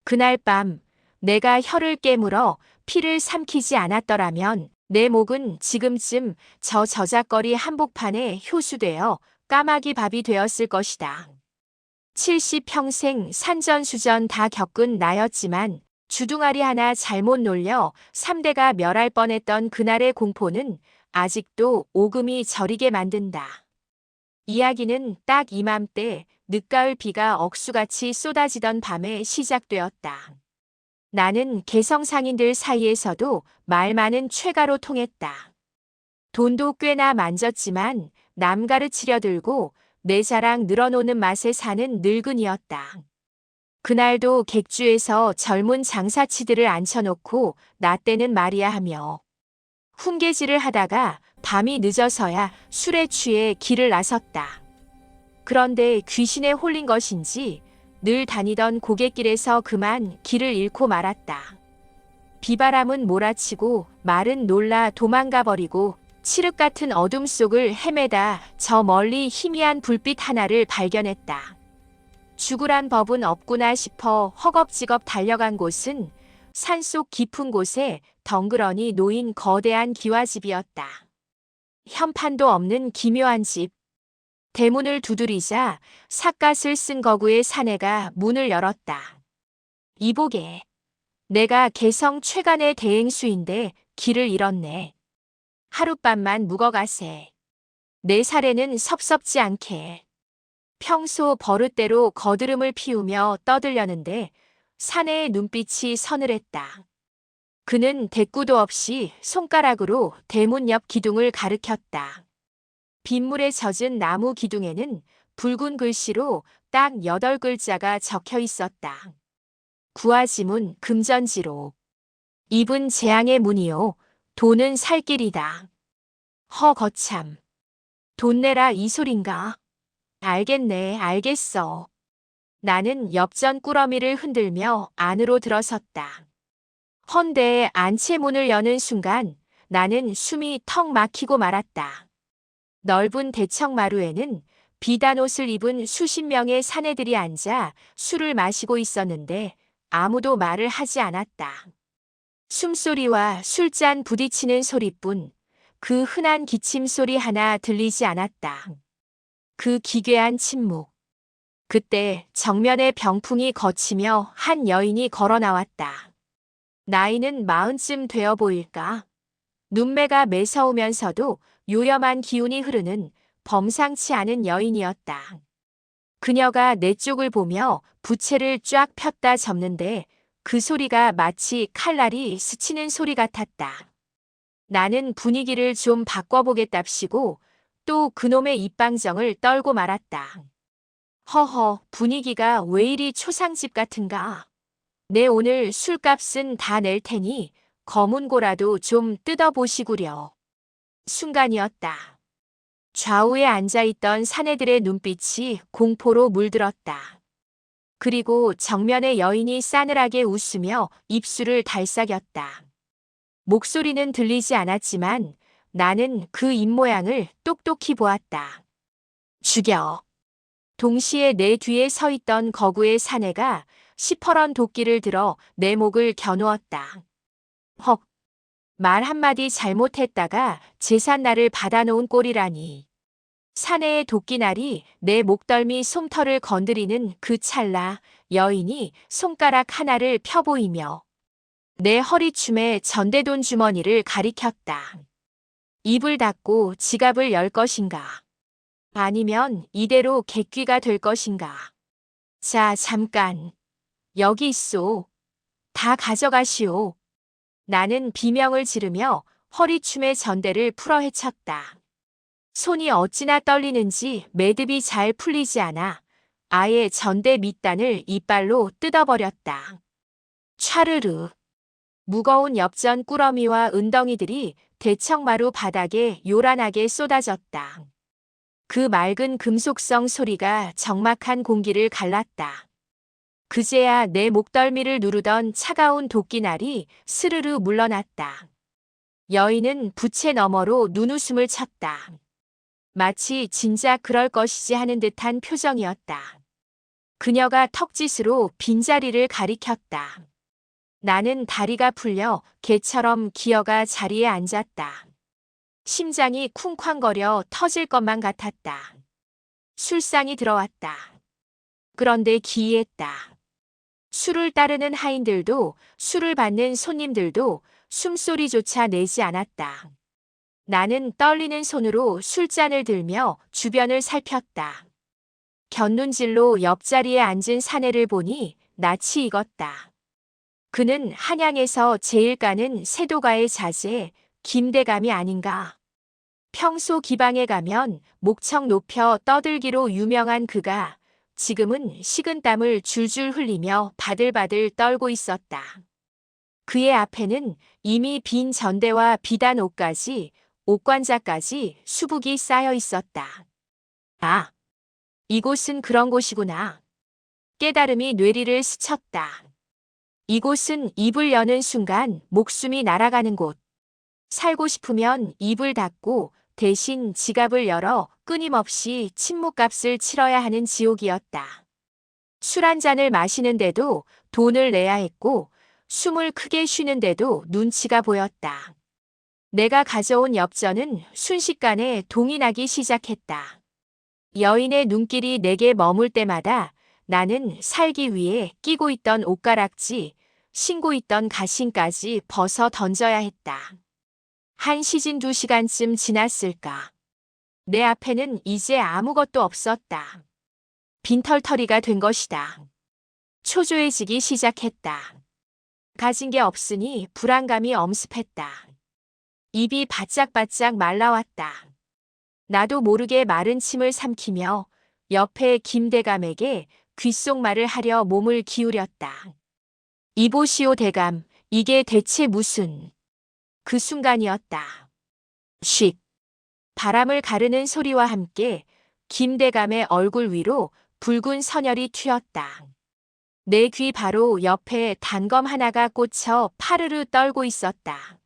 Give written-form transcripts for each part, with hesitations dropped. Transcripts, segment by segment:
그날 밤 내가 혀를 깨물어 피를 삼키지 않았더라면 내 목은 지금쯤 저 저작거리 한복판에 효수되어 까마귀 밥이 되었을 것이다. 70평생 산전수전 다 겪은 나였지만 주둥아리 하나 잘못 놀려 3대가 멸할 뻔했던 그날의 공포는 아직도 오금이 저리게 만든다. 이야기는 딱 이맘때 늦가을 비가 억수같이 쏟아지던 밤에 시작되었다. 나는 개성상인들 사이에서도 말 많은 최가로 통했다. 돈도 꽤나 만졌지만 남 가르치려 들고 내 자랑 늘어놓는 맛에 사는 늙은이였다. 그날도 객주에서 젊은 장사치들을 앉혀놓고 나 때는 말이야 하며 훈계질을 하다가 밤이 늦어서야 술에 취해 길을 나섰다. 그런데 귀신에 홀린 것인지 늘 다니던 고갯길에서 그만 길을 잃고 말았다. 비바람은 몰아치고 말은 놀라 도망가 버리고 칠흑 같은 어둠 속을 헤매다 저 멀리 희미한 불빛 하나를 발견했다. 죽으란 법은 없구나 싶어 허겁지겁 달려간 곳은 산속 깊은 곳에 덩그러니 놓인 거대한 기와집이었다. 현판도 없는 기묘한 집. 대문을 두드리자 삿갓을 쓴 거구의 사내가 문을 열었다. 이보게, 내가 개성 최간의 대행수인데 길을 잃었네. 하룻밤만 묵어가세. 내 사례는 섭섭지 않게. 평소 버릇대로 거드름을 피우며 떠들려는데 사내의 눈빛이 서늘했다. 그는 대꾸도 없이 손가락으로 대문 옆 기둥을 가리켰다. 빗물에 젖은 나무 기둥에는 붉은 글씨로 딱 8글자가 적혀 있었다. 구하지문 금전지로. 입은 재앙의 문이요. 돈은 살 길이다. 허 거참. 돈 내라 이 소린가? 알겠네, 알겠어. 나는 엽전 꾸러미를 흔들며 안으로 들어섰다. 헌데에 안채문을 여는 순간 나는 숨이 턱 막히고 말았다. 넓은 대청마루에는 비단 옷을 입은 수십 명의 사내들이 앉아 술을 마시고 있었는데 아무도 말을 하지 않았다. 숨소리와 술잔 부딪히는 소리뿐 그 흔한 기침 소리 하나 들리지 않았다. 그 기괴한 침묵. 그때 정면에 병풍이 거치며 한 여인이 걸어 나왔다. 나이는 40쯤 되어 보일까? 눈매가 매서우면서도 요염한 기운이 흐르는 범상치 않은 여인이었다. 그녀가 내 쪽을 보며 부채를 쫙 폈다 접는데 그 소리가 마치 칼날이 스치는 소리 같았다. 나는 분위기를 좀 바꿔보겠답시고 또 그놈의 입방정을 떨고 말았다. 허허, 분위기가 왜 이리 초상집 같은가? 내 오늘 술값은 다 낼 테니 검은고라도 좀 뜯어보시구려. 순간이었다. 좌우에 앉아있던 사내들의 눈빛이 공포로 물들었다. 그리고 정면의 여인이 싸늘하게 웃으며 입술을 달싹였다. 목소리는 들리지 않았지만 나는 그 입모양을 똑똑히 보았다. 죽여. 동시에 내 뒤에 서 있던 거구의 사내가 시퍼런 도끼를 들어 내 목을 겨누었다. 헉. 말 한마디 잘못했다가 제삿날을 받아놓은 꼴이라니. 사내의 도끼날이 내 목덜미 솜털을 건드리는 그 찰나 여인이 손가락 하나를 펴보이며 내 허리춤에 전대돈 주머니를 가리켰다. 입을 닫고 지갑을 열 것인가? 아니면 이대로 객귀가 될 것인가? 자, 잠깐. 여기 있소. 다 가져가시오. 나는 비명을 지르며 허리춤의 전대를 풀어 헤쳤다. 손이 어찌나 떨리는지 매듭이 잘 풀리지 않아 아예 전대 밑단을 이빨로 뜯어버렸다. 촤르르. 무거운 엽전 꾸러미와 은덩이들이 대청마루 바닥에 요란하게 쏟아졌다. 그 맑은 금속성 소리가 적막한 공기를 갈랐다. 그제야 내 목덜미를 누르던 차가운 도끼날이 스르르 물러났다. 여인은 부채 너머로 눈웃음을 쳤다. 마치 진작 그럴 것이지 하는 듯한 표정이었다. 그녀가 턱짓으로 빈자리를 가리켰다. 나는 다리가 풀려 개처럼 기어가 자리에 앉았다. 심장이 쿵쾅거려 터질 것만 같았다. 술상이 들어왔다. 그런데 기이했다. 술을 따르는 하인들도 술을 받는 손님들도 숨소리조차 내지 않았다. 나는 떨리는 손으로 술잔을 들며 주변을 살폈다. 곁눈질로 옆자리에 앉은 사내를 보니 낯이 익었다. 그는 한양에서 제일 가는 세도가의 자제 김대감이 아닌가. 평소 기방에 가면 목청 높여 떠들기로 유명한 그가 지금은 식은땀을 줄줄 흘리며 바들바들 떨고 있었다. 그의 앞에는 이미 빈 전대와 비단 옷까지, 옷관자까지 수북이 쌓여 있었다. 아, 이곳은 그런 곳이구나. 깨달음이 뇌리를 스쳤다. 이곳은 입을 여는 순간 목숨이 날아가는 곳. 살고 싶으면 입을 닫고 대신 지갑을 열어 끊임없이 침묵값을 치러야 하는 지옥이었다. 술 한 잔을 마시는데도 돈을 내야 했고 숨을 크게 쉬는데도 눈치가 보였다. 내가 가져온 엽전은 순식간에 동이 나기 시작했다. 여인의 눈길이 내게 머물 때마다 나는 살기 위해 끼고 있던 옷가락지, 신고 있던 가신까지 벗어 던져야 했다. 한 시즌 2시간쯤 지났을까. 내 앞에는 이제 아무것도 없었다. 빈털터리가 된 것이다. 초조해지기 시작했다. 가진 게 없으니 불안감이 엄습했다. 입이 바짝바짝 말라왔다. 나도 모르게 마른 침을 삼키며 옆에 김대감에게 귓속말을 하려 몸을 기울였다. 이보시오 대감, 이게 대체 무슨... 그 순간이었다. 쉿. 바람을 가르는 소리와 함께 김대감의 얼굴 위로 붉은 선혈이 튀었다. 내 귀 바로 옆에 단검 하나가 꽂혀 파르르 떨고 있었다.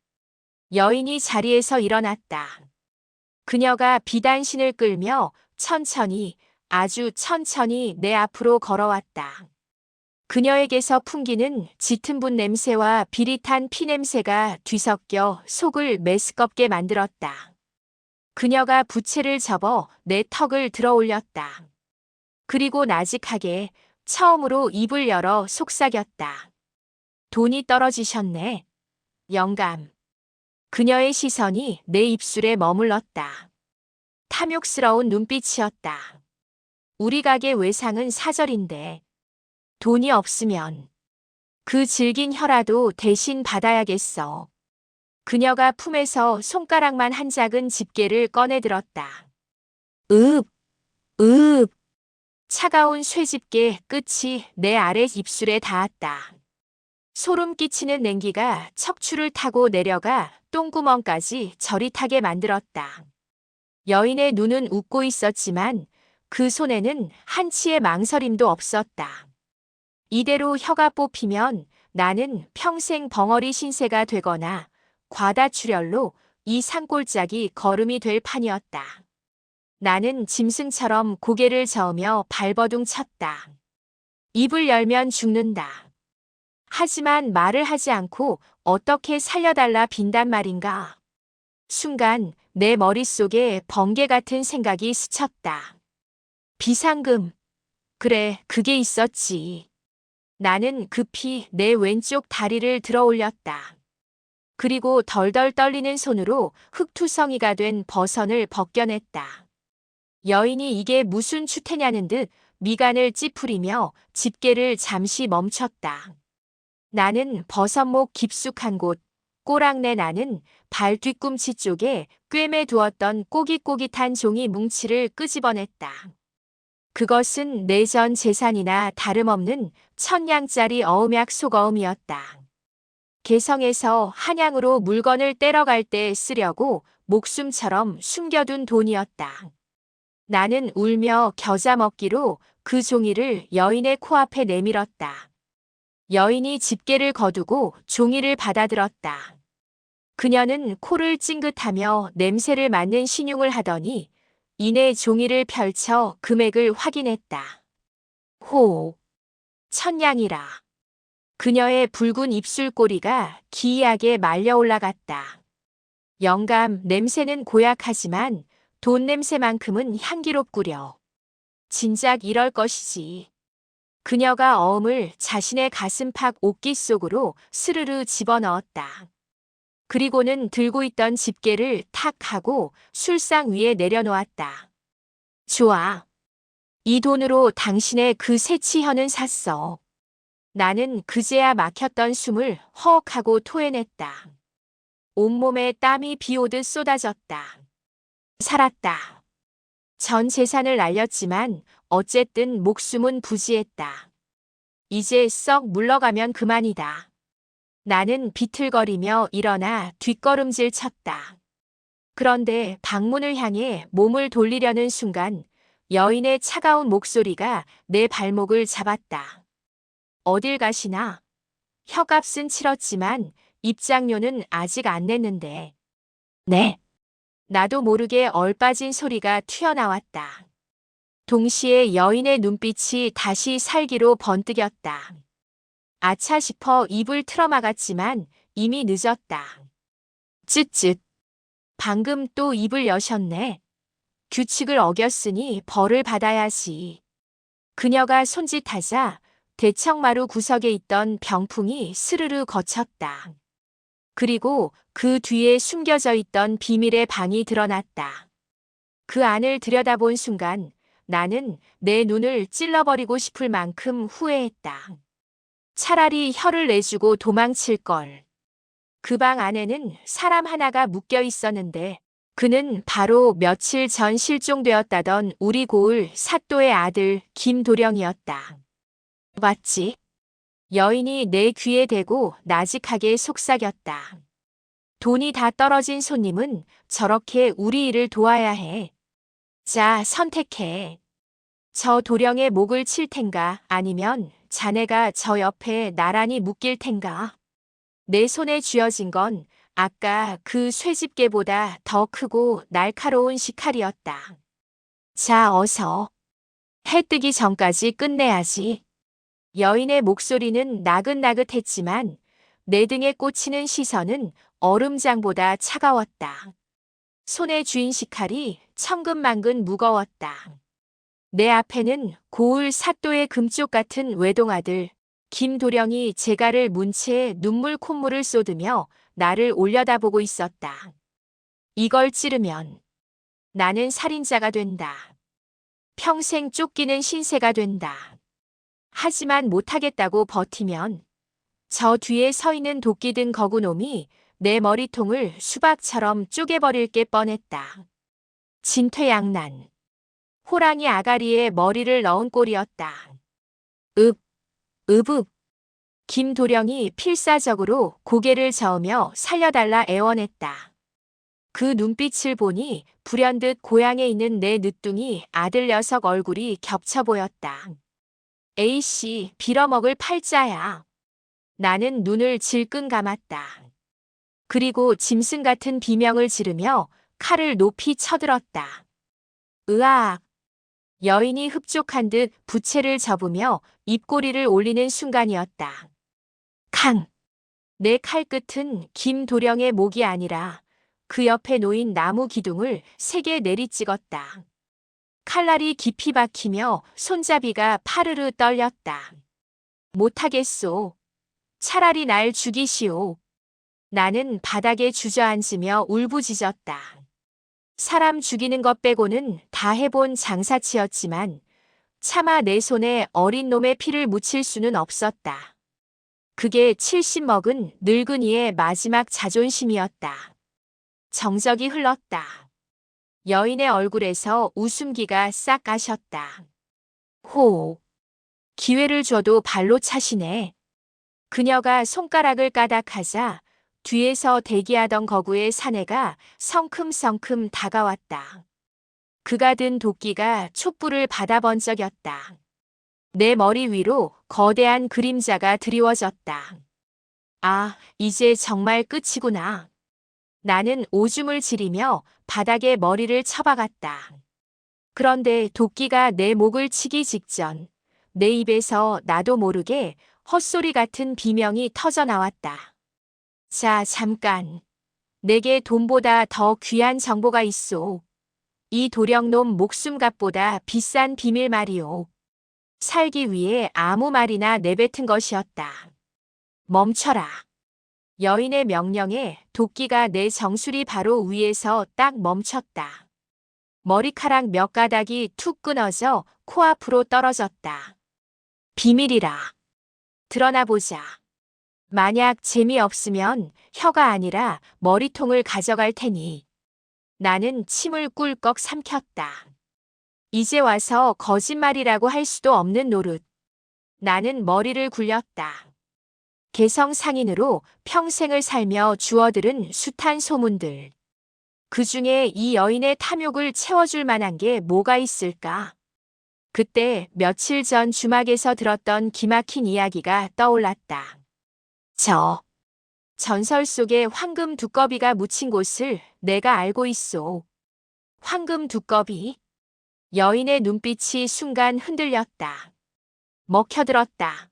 여인이 자리에서 일어났다. 그녀가 비단신을 끌며 천천히, 아주 천천히 내 앞으로 걸어왔다. 그녀에게서 풍기는 짙은 분 냄새와 비릿한 피 냄새가 뒤섞여 속을 메스껍게 만들었다. 그녀가 부채를 접어 내 턱을 들어 올렸다. 그리고 나직하게 처음으로 입을 열어 속삭였다. 돈이 떨어지셨네. 영감. 그녀의 시선이 내 입술에 머물렀다. 탐욕스러운 눈빛이었다. 우리 가게 외상은 사절인데 돈이 없으면 그 질긴 혀라도 대신 받아야겠어. 그녀가 품에서 손가락만 한 작은 집게를 꺼내들었다. 읍, 읍. 차가운 쇠집게 끝이 내 아래 입술에 닿았다. 소름 끼치는 냉기가 척추를 타고 내려가 똥구멍까지 저릿하게 만들었다. 여인의 눈은 웃고 있었지만 그 손에는 한치의 망설임도 없었다. 이대로 혀가 뽑히면 나는 평생 벙어리 신세가 되거나 과다출혈로 이 산골짜기 거름이 될 판이었다. 나는 짐승처럼 고개를 저으며 발버둥 쳤다. 입을 열면 죽는다. 하지만 말을 하지 않고 어떻게 살려달라 빈단 말인가. 순간 내 머릿속에 번개 같은 생각이 스쳤다. 비상금. 그래, 그게 있었지. 나는 급히 내 왼쪽 다리를 들어 올렸다. 그리고 덜덜 떨리는 손으로 흙투성이가 된 버선을 벗겨냈다. 여인이 이게 무슨 추태냐는 듯 미간을 찌푸리며 집게를 잠시 멈췄다. 나는 버선목 깊숙한 곳, 꼬랑내 나는 발 뒤꿈치 쪽에 꿰매 두었던 꼬깃꼬깃한 종이 뭉치를 끄집어냈다. 그것은 내 전 재산이나 다름없는 1000냥짜리 어음약 소거음이었다. 개성에서 한양으로 물건을 떼러 갈 때 쓰려고 목숨처럼 숨겨둔 돈이었다. 나는 울며 겨자 먹기로 그 종이를 여인의 코앞에 내밀었다. 여인이 집게를 거두고 종이를 받아들었다. 그녀는 코를 찡긋하며 냄새를 맡는 신용을 하더니 이내 종이를 펼쳐 금액을 확인했다. 호. 천냥이라. 그녀의 붉은 입술꼬리가 기이하게 말려 올라갔다. 영감, 냄새는 고약하지만 돈 냄새만큼은 향기롭구려. 진작 이럴 것이지. 그녀가 어음을 자신의 가슴팍 옷깃 속으로 스르르 집어넣었다. 그리고는 들고 있던 집게를 탁 하고 술상 위에 내려놓았다. 좋아. 이 돈으로 당신의 그 새치현은 샀어. 나는 그제야 막혔던 숨을 허억하고 토해냈다. 온몸에 땀이 비오듯 쏟아졌다. 살았다. 전 재산을 날렸지만 어쨌든 목숨은 부지했다. 이제 썩 물러가면 그만이다. 나는 비틀거리며 일어나 뒷걸음질 쳤다. 그런데 방문을 향해 몸을 돌리려는 순간 여인의 차가운 목소리가 내 발목을 잡았다. 어딜 가시나? 혀값은 치렀지만 입장료는 아직 안 냈는데. 네. 나도 모르게 얼빠진 소리가 튀어나왔다. 동시에 여인의 눈빛이 다시 살기로 번뜩였다. 아차 싶어 입을 틀어막았지만 이미 늦었다. 쯧쯧. 방금 또 입을 여셨네. 규칙을 어겼으니 벌을 받아야지. 그녀가 손짓하자 대청마루 구석에 있던 병풍이 스르르 거쳤다. 그리고 그 뒤에 숨겨져 있던 비밀의 방이 드러났다. 그 안을 들여다본 순간 나는 내 눈을 찔러버리고 싶을 만큼 후회했다. 차라리 혀를 내주고 도망칠 걸. 그 방 안에는 사람 하나가 묶여 있었는데 그는 바로 며칠 전 실종되었다던 우리 고을 사또의 아들 김도령이었다. 맞지? 여인이 내 귀에 대고 나직하게 속삭였다. 돈이 다 떨어진 손님은 저렇게 우리 일을 도와야 해. 자, 선택해. 저 도령의 목을 칠 텐가 아니면 자네가 저 옆에 나란히 묶일 텐가. 내 손에 쥐어진 건 아까 그 쇠집게보다 더 크고 날카로운 식칼이었다. 자, 어서. 해 뜨기 전까지 끝내야지. 여인의 목소리는 나긋나긋했지만 내 등에 꽂히는 시선은 얼음장보다 차가웠다. 손에 쥐인 식칼이 천근만근 무거웠다. 내 앞에는 고을 사또의 금쪽 같은 외동아들 김도령이 재갈을 문 채 눈물 콧물을 쏟으며 나를 올려다보고 있었다. 이걸 찌르면 나는 살인자가 된다. 평생 쫓기는 신세가 된다. 하지만 못하겠다고 버티면 저 뒤에 서 있는 도끼 든 거구놈이 내 머리통을 수박처럼 쪼개버릴 게 뻔했다. 진퇴양난. 호랑이 아가리에 머리를 넣은 꼴이었다. 읍. 김도령이 필사적으로 고개를 저으며 살려달라 애원했다. 그 눈빛을 보니 불현듯 고향에 있는 내 늦둥이 아들 녀석 얼굴이 겹쳐 보였다. A씨, 빌어먹을 팔자야. 나는 눈을 질끈 감았다. 그리고 짐승 같은 비명을 지르며 칼을 높이 쳐들었다. 으악! 여인이 흡족한 듯 부채를 접으며 입꼬리를 올리는 순간이었다. 캉! 내 칼끝은 김도령의 목이 아니라 그 옆에 놓인 나무 기둥을 세게 내리찍었다. 칼날이 깊이 박히며 손잡이가 파르르 떨렸다. 못하겠소. 차라리 날 죽이시오. 나는 바닥에 주저앉으며 울부짖었다. 사람 죽이는 것 빼고는 다 해본 장사치였지만 차마 내 손에 어린 놈의 피를 묻힐 수는 없었다. 그게 70 먹은 늙은이의 마지막 자존심이었다. 정적이 흘렀다. 여인의 얼굴에서 웃음기가 싹 가셨다. 호. 기회를 줘도 발로 차시네. 그녀가 손가락을 까닥하자 뒤에서 대기하던 거구의 사내가 성큼성큼 다가왔다. 그가 든 도끼가 촛불을 받아 번쩍였다. 내 머리 위로 거대한 그림자가 드리워졌다. 아, 이제 정말 끝이구나. 나는 오줌을 지리며 바닥에 머리를 쳐박았다. 그런데 도끼가 내 목을 치기 직전 내 입에서 나도 모르게 헛소리 같은 비명이 터져 나왔다. 자, 잠깐. 내게 돈보다 더 귀한 정보가 있소. 이 도령놈 목숨값보다 비싼 비밀 말이오. 살기 위해 아무 말이나 내뱉은 것이었다. 멈춰라. 여인의 명령에 도끼가 내 정수리 바로 위에서 딱 멈췄다. 머리카락 몇 가닥이 툭 끊어져 코앞으로 떨어졌다. 비밀이라. 드러나 보자. 만약 재미없으면 혀가 아니라 머리통을 가져갈 테니. 나는 침을 꿀꺽 삼켰다. 이제 와서 거짓말이라고 할 수도 없는 노릇. 나는 머리를 굴렸다. 개성상인으로 평생을 살며 주워들은 숱한 소문들. 그 중에 이 여인의 탐욕을 채워줄 만한 게 뭐가 있을까? 그때 며칠 전 주막에서 들었던 기막힌 이야기가 떠올랐다. 저 전설 속의 황금 두꺼비가 묻힌 곳을 내가 알고 있소. 황금 두꺼비? 여인의 눈빛이 순간 흔들렸다. 먹혀들었다.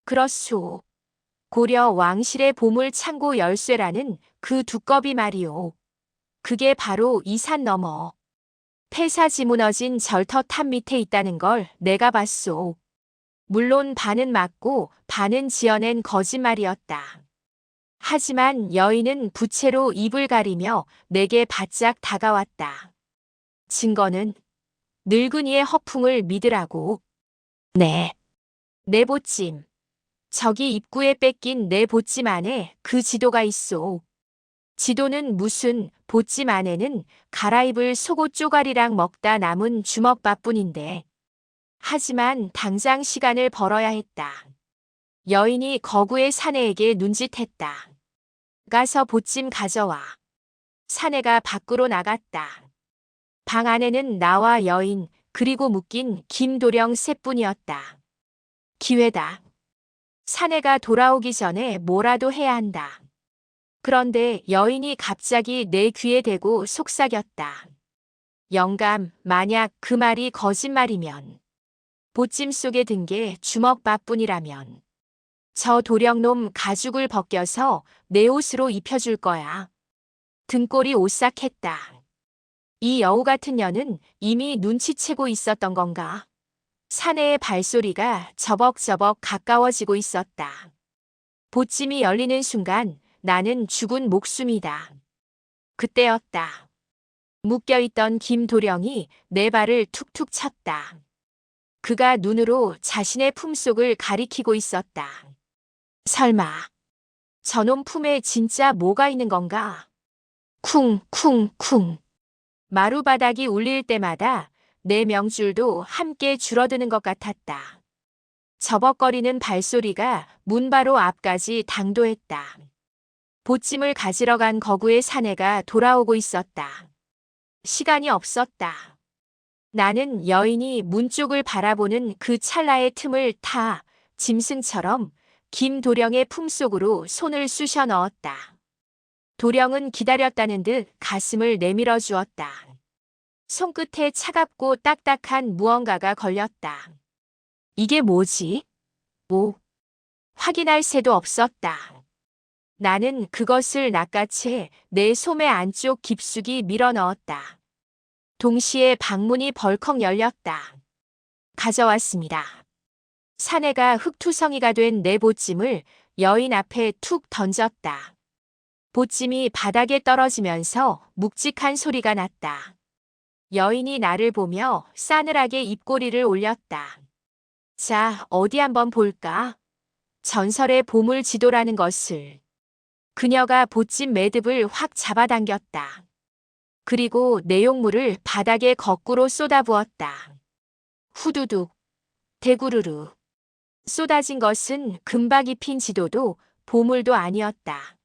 그렇소. 고려 왕실의 보물 창고 열쇠라는 그 두꺼비 말이오. 그게 바로 이 산 너머 폐사지 무너진 절터탑 밑에 있다는 걸 내가 봤소. 물론 반은 맞고 반은 지어낸 거짓말이었다. 하지만 여인은 부채로 입을 가리며 내게 바짝 다가왔다. 증거는 늙은이의 허풍을 믿으라고. 네. 내 보찜. 저기 입구에 뺏긴 내 보찜 안에 그 지도가 있소. 지도는 무슨 보찜 안에는 갈아입을 속옷 쪼가리랑 먹다 남은 주먹밥뿐인데. 하지만 당장 시간을 벌어야 했다. 여인이 거구의 사내에게 눈짓했다. 가서 보찜 가져와. 사내가 밖으로 나갔다. 방 안에는 나와 여인 그리고 묶인 김도령 셋뿐이었다. 기회다. 사내가 돌아오기 전에 뭐라도 해야 한다. 그런데 여인이 갑자기 내 귀에 대고 속삭였다. 영감, 만약 그 말이 거짓말이면, 보찜 속에 든 게 주먹밥뿐이라면, 저 도령놈 가죽을 벗겨서 내 옷으로 입혀줄 거야. 등골이 오싹했다. 이 여우 같은 년은 이미 눈치채고 있었던 건가? 사내의 발소리가 저벅저벅 가까워지고 있었다. 보찜이 열리는 순간 나는 죽은 목숨이다. 그때였다. 묶여있던 김도령이 내 발을 툭툭 쳤다. 그가 눈으로 자신의 품속을 가리키고 있었다. 설마 저놈 품에 진짜 뭐가 있는 건가? 쿵쿵쿵. 마루바닥이 울릴 때마다 내 명줄도 함께 줄어드는 것 같았다. 저벅거리는 발소리가 문 바로 앞까지 당도했다. 보찜을 가지러 간 거구의 사내가 돌아오고 있었다. 시간이 없었다. 나는 여인이 문 쪽을 바라보는 그 찰나의 틈을 타 짐승처럼 김도령의 품속으로 손을 쑤셔 넣었다. 도령은 기다렸다는 듯 가슴을 내밀어 주었다. 손끝에 차갑고 딱딱한 무언가가 걸렸다. 이게 뭐지? 확인할 새도 없었다. 나는 그것을 낚아채 내 소매 안쪽 깊숙이 밀어 넣었다. 동시에 방문이 벌컥 열렸다. 가져왔습니다. 사내가 흙투성이가 된 내 보찜을 여인 앞에 툭 던졌다. 보찜이 바닥에 떨어지면서 묵직한 소리가 났다. 여인이 나를 보며 싸늘하게 입꼬리를 올렸다. 자, 어디 한번 볼까? 전설의 보물 지도라는 것을. 그녀가 보찜 매듭을 확 잡아당겼다. 그리고 내용물을 바닥에 거꾸로 쏟아부었다. 후두둑, 대구르르. 쏟아진 것은 금박 입힌 지도도 보물도 아니었다.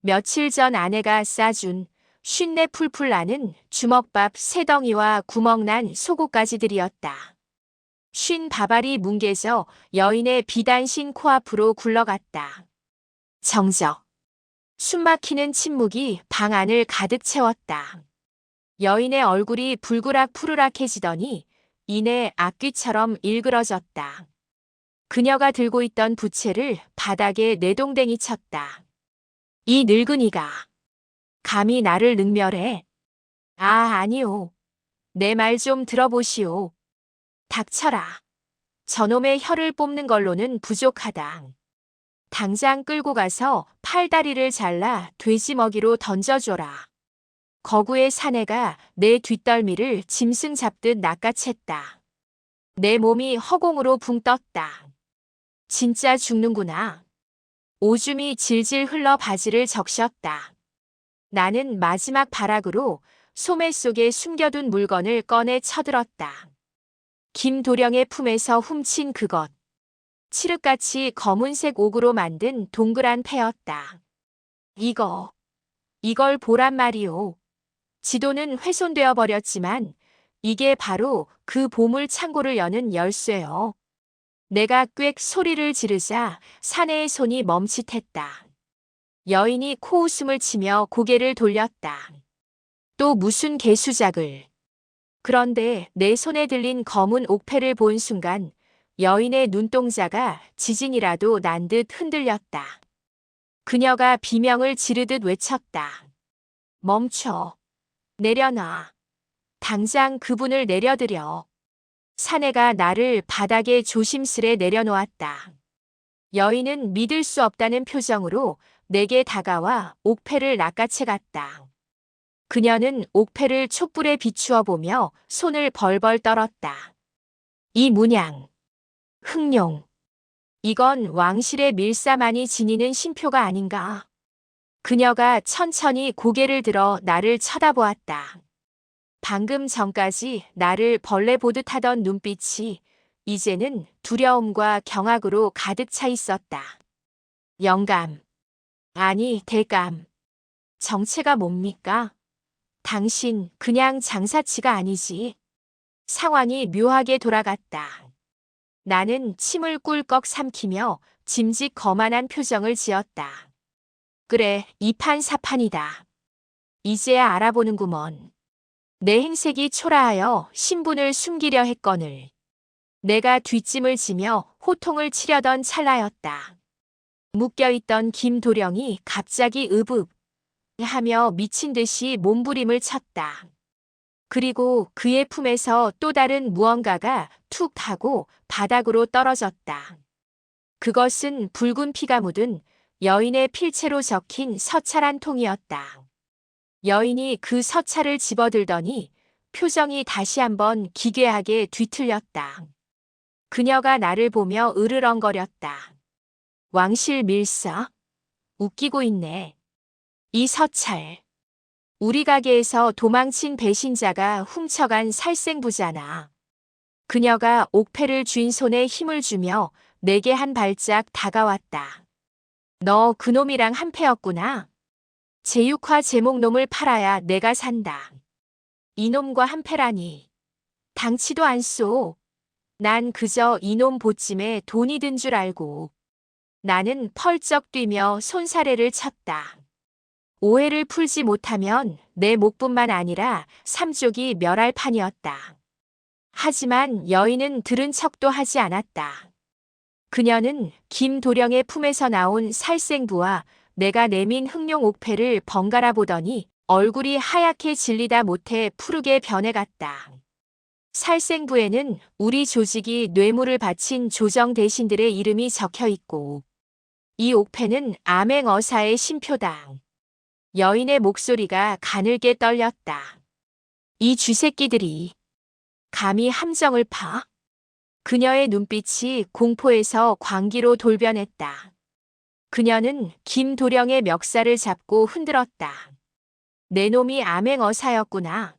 며칠 전 아내가 싸준 쉰내 풀풀 나는 주먹밥 3덩이와 구멍난 속옷가지들이었다. 쉰 밥알이 뭉개져 여인의 비단신 코앞으로 굴러갔다. 정적. 숨막히는 침묵이 방 안을 가득 채웠다. 여인의 얼굴이 불그락 푸르락해지더니 이내 악귀처럼 일그러졌다. 그녀가 들고 있던 부채를 바닥에 내동댕이 쳤다. 이 늙은이가 감히 나를 능멸해. 아, 아니오. 내 말 좀 들어보시오. 닥쳐라. 저놈의 혀를 뽑는 걸로는 부족하다. 당장 끌고 가서 팔다리를 잘라 돼지 먹이로 던져줘라. 거구의 사내가 내 뒷덜미를 짐승 잡듯 낚아챘다. 내 몸이 허공으로 붕 떴다. 진짜 죽는구나. 오줌이 질질 흘러 바지를 적셨다. 나는 마지막 발악으로 소매 속에 숨겨둔 물건을 꺼내 쳐들었다. 김도령의 품에서 훔친 그것. 칠흑같이 검은색 옥으로 만든 동그란 패였다. 이걸 보란 말이오. 지도는 훼손되어 버렸지만 이게 바로 그 보물 창고를 여는 열쇠요. 내가 꽥 소리를 지르자 사내의 손이 멈칫했다. 여인이 코웃음을 치며 고개를 돌렸다. 또 무슨 개수작을. 그런데 내 손에 들린 검은 옥패를 본 순간 여인의 눈동자가 지진이라도 난 듯 흔들렸다. 그녀가 비명을 지르듯 외쳤다. 멈춰. 내려놔. 당장 그분을 내려드려. 사내가 나를 바닥에 조심스레 내려놓았다. 여인은 믿을 수 없다는 표정으로 내게 다가와 옥패를 낚아채 갔다. 그녀는 옥패를 촛불에 비추어 보며 손을 벌벌 떨었다. 이 문양. 흑룡. 이건 왕실의 밀사만이 지니는 신표가 아닌가. 그녀가 천천히 고개를 들어 나를 쳐다보았다. 방금 전까지 나를 벌레 보듯 하던 눈빛이 이제는 두려움과 경악으로 가득 차 있었다. 영감. 아니, 대감. 정체가 뭡니까? 당신 그냥 장사치가 아니지. 상황이 묘하게 돌아갔다. 나는 침을 꿀꺽 삼키며 짐짓 거만한 표정을 지었다. 그래, 이판사판이다. 이제야 알아보는구먼. 내 행색이 초라하여 신분을 숨기려 했거늘. 내가 뒷짐을 지며 호통을 치려던 찰나였다. 묶여있던 김도령이 갑자기 으붑 하며 미친 듯이 몸부림을 쳤다. 그리고 그의 품에서 또 다른 무언가가 툭 하고 바닥으로 떨어졌다. 그것은 붉은 피가 묻은 여인의 필체로 적힌 서찰 통이었다. 여인이 그 서찰을 집어들더니 표정이 다시 한번 기괴하게 뒤틀렸다. 그녀가 나를 보며 으르렁거렸다. 왕실 밀사? 웃기고 있네. 이 서찰. 우리 가게에서 도망친 배신자가 훔쳐간 살생부잖아. 그녀가 옥패를 쥔 손에 힘을 주며 내게 한 발짝 다가왔다. 너 그놈이랑 한패였구나. 제육화 제목놈을 팔아야 내가 산다. 이놈과 한패라니. 당치도 않소. 난 그저 이놈 보찜에 돈이 든 줄 알고. 나는 펄쩍 뛰며 손사래를 쳤다. 오해를 풀지 못하면 내 목뿐만 아니라 삼족이 멸할 판이었다. 하지만 여인은 들은 척도 하지 않았다. 그녀는 김도령의 품에서 나온 살생부와 내가 내민 흑룡 옥패를 번갈아 보더니 얼굴이 하얗게 질리다 못해 푸르게 변해갔다. 살생부에는 우리 조직이 뇌물을 바친 조정 대신들의 이름이 적혀 있고 이 옥패는 암행어사의 신표다. 여인의 목소리가 가늘게 떨렸다. 이 쥐새끼들이 감히 함정을 파? 그녀의 눈빛이 공포에서 광기로 돌변했다. 그녀는 김도령의 멱살을 잡고 흔들었다. 내 놈이 암행어사였구나.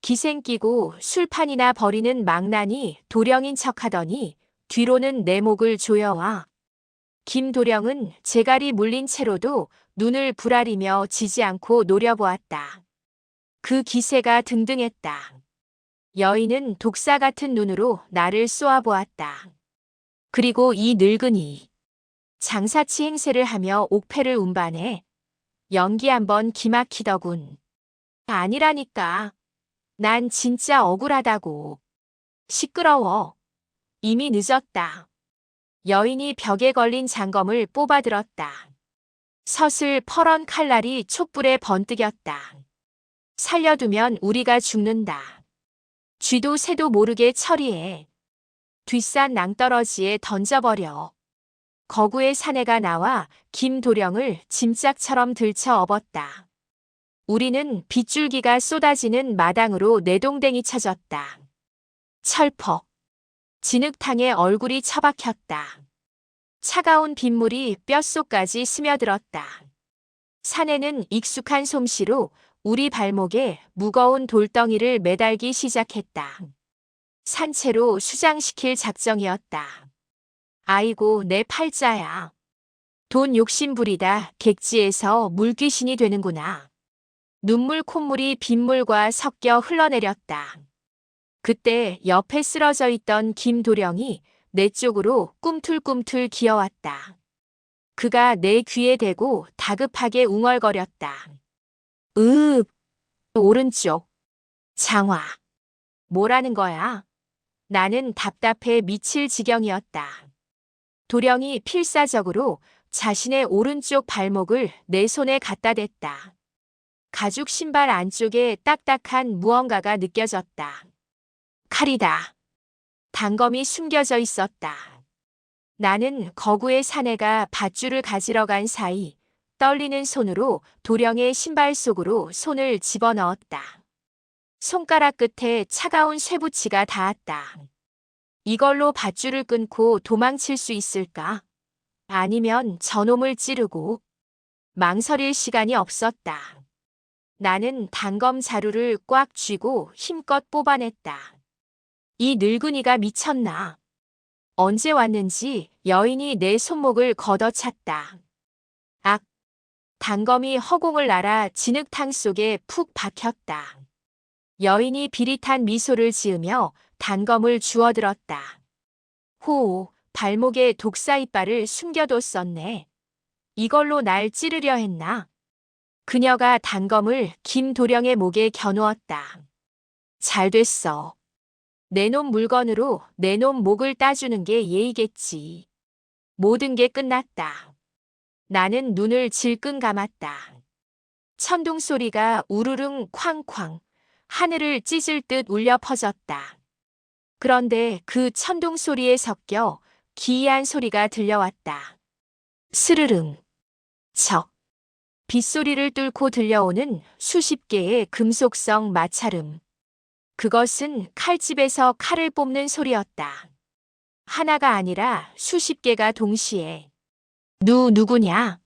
기생 끼고 술판이나 버리는 망나니 도령인 척하더니 뒤로는 내 목을 조여와. 김도령은 재갈이 물린 채로도 눈을 부라리며 지지 않고 노려보았다. 그 기세가 등등했다. 여인은 독사 같은 눈으로 나를 쏘아보았다. 그리고 이 늙은이. 장사치 행세를 하며 옥패를 운반해. 연기 한번 기막히더군. 아니라니까. 난 진짜 억울하다고. 시끄러워. 이미 늦었다. 여인이 벽에 걸린 장검을 뽑아들었다. 서슬 퍼런 칼날이 촛불에 번뜩였다. 살려두면 우리가 죽는다. 쥐도 새도 모르게 처리해. 뒷산 낭떠러지에 던져버려. 거구의 사내가 나와 김도령을 짐짝처럼 들쳐 업었다. 우리는 빗줄기가 쏟아지는 마당으로 내동댕이 쳐졌다. 철퍽. 진흙탕에 얼굴이 처박혔다. 차가운 빗물이 뼛속까지 스며들었다. 사내는 익숙한 솜씨로 우리 발목에 무거운 돌덩이를 매달기 시작했다. 산채로 수장시킬 작정이었다. 아이고 내 팔자야. 돈 욕심 부리다 객지에서 물귀신이 되는구나. 눈물 콧물이 빗물과 섞여 흘러내렸다. 그때 옆에 쓰러져 있던 김도령이 내 쪽으로 꿈틀꿈틀 기어왔다. 그가 내 귀에 대고 다급하게 웅얼거렸다. 오른쪽. 장화. 뭐라는 거야? 나는 답답해 미칠 지경이었다. 도령이 필사적으로 자신의 오른쪽 발목을 내 손에 갖다 댔다. 가죽 신발 안쪽에 딱딱한 무언가가 느껴졌다. 칼이다. 단검이 숨겨져 있었다. 나는 거구의 사내가 밧줄을 가지러 간 사이 떨리는 손으로 도령의 신발 속으로 손을 집어넣었다. 손가락 끝에 차가운 쇠붙이가 닿았다. 이걸로 밧줄을 끊고 도망칠 수 있을까? 아니면 저놈을 찌르고. 망설일 시간이 없었다. 나는 단검 자루를 꽉 쥐고 힘껏 뽑아냈다. 이 늙은이가 미쳤나? 언제 왔는지 여인이 내 손목을 걷어찼다. 악! 단검이 허공을 날아 진흙탕 속에 푹 박혔다. 여인이 비릿한 미소를 지으며 단검을 주워들었다. 호, 발목에 독사 이빨을 숨겨뒀었네. 이걸로 날 찌르려 했나? 그녀가 단검을 김도령의 목에 겨누었다. 잘 됐어. 내놈 물건으로 내놈 목을 따주는 게 예의겠지. 모든 게 끝났다. 나는 눈을 질끈 감았다. 천둥 소리가 우르릉 쾅쾅 하늘을 찢을 듯 울려 퍼졌다. 그런데 그 천둥 소리에 섞여 기이한 소리가 들려왔다. 스르릉, 척. 빗소리를 뚫고 들려오는 수십 개의 금속성 마찰음. 그것은 칼집에서 칼을 뽑는 소리였다. 하나가 아니라 수십 개가 동시에. 누구냐?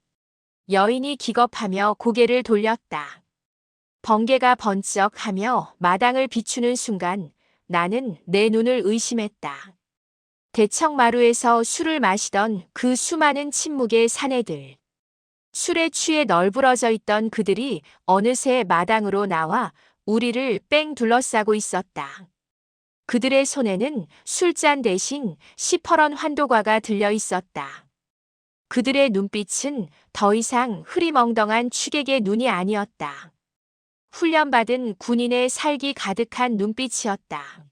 여인이 기겁하며 고개를 돌렸다. 번개가 번쩍하며 마당을 비추는 순간 나는 내 눈을 의심했다. 대청마루에서 술을 마시던 그 수많은 침묵의 사내들. 술에 취해 널브러져 있던 그들이 어느새 마당으로 나와 우리를 뺑 둘러싸고 있었다. 그들의 손에는 술잔 대신 시퍼런 환도과가 들려 있었다. 그들의 눈빛은 더 이상 흐리멍덩한 취객의 눈이 아니었다. 훈련받은 군인의 살기 가득한 눈빛이었다.